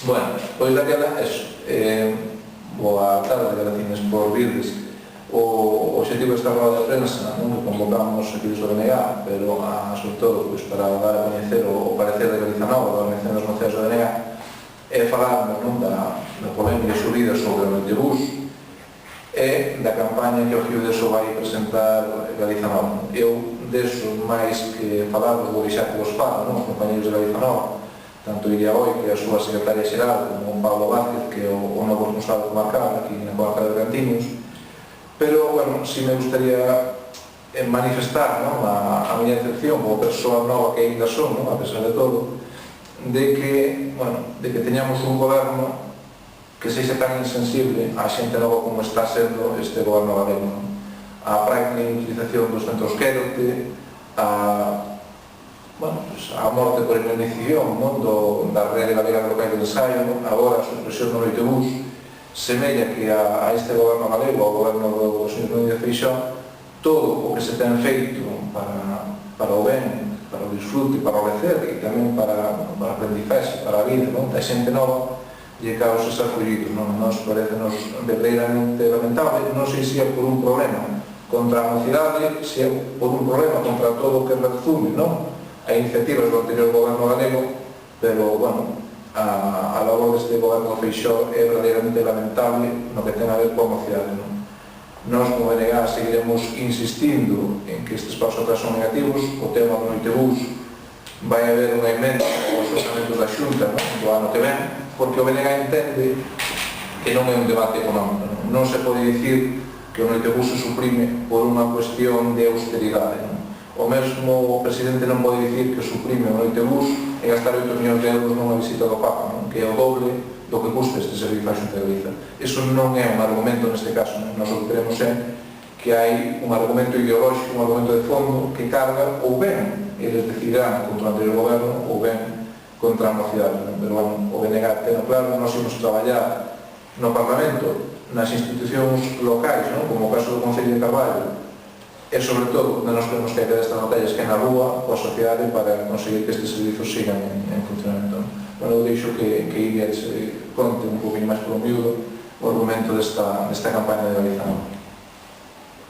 Bueno, pois daquela, eso. Boa tarde, agradecines por virdes. O objetivo desta roda de prensa, non que convocamos aquí desde o DNG, pero sobre todo para dar a coñecer o parecer de Galiza Nova, da Organización das Moceas do DNG, é falarnos da polémica subida sobre o Noitebús e da campaña que o Río de Eso vai presentar Galiza Nova. Eu, deso, máis que falar, vou deixar que vos falo, os compañeros de Galiza Nova, tanto Iria Oi, que é a súa secretaria xeral, como Pablo Vázquez, que é o novo responsable comarcal aquí na comarca de Cantiños. Pero, bueno, si me gustaría manifestar a miña decepción como persoa nova que ainda son, a pesar de todo, de que teñamos un goberno que sexa tan insensible á xente nova como está sendo este goberno galego. A práctica utilización dos centros quédote, a morte por inanición da rede galega de locais de ensaio, agora a supresión do Noitebús, semella que a este goberno galego, ao goberno do Sr. Núñez Feixóo, todo o que se ten feito para o ben, para o disfrute, para o lecer e tamén para a aprendizaxe, para a vida da xente nova, lle causa sarfullido. Nos parece-nos verdadeiramente lamentable, non sei se é por un problema contra a mocidade, se é por un problema contra todo o que rezume a iniciativas do anterior goberno galego, pero, a labor deste goberno Feixóo é verdadeiramente lamentable no que ten a ver coa mocidade. Nós, como DNG, seguiremos insistindo en que estes pasos atrás son negativos. O tema do Noitebús vai haber unha emenda aos orzamentos da Xunta do ano que ven, porque o DNG entende que non é un debate económico. Non se pode dicir que o Noitebús se suprime por unha cuestión de austeridade. O mesmo presidente non pode dicir que suprime o Noitebús e gastar 8 millóns de euros nunha visita do Papa, que é o doble do que custa este servizo á Xunta de Galiza. Iso non é un argumento neste caso. Nós o que queremos é que hai un argumento ideolóxico, un argumento de fondo que carga ou ben eles decidirán contra o anterior goberno ou ben contra a mocidade. Pero, o DNG ten claro, nós imos traballar no Parlamento, nas institucións locais, como o caso do Concello de Carballo, e, sobre todo, onde nos temos que hacer estas batallas que é na rúa, coa sociedade, para conseguir que estes servizos sigan en funcionamento. Eu deixo que Iria conte un poquinho máis polo miúdo o argumento desta campaña de Galiza Nova.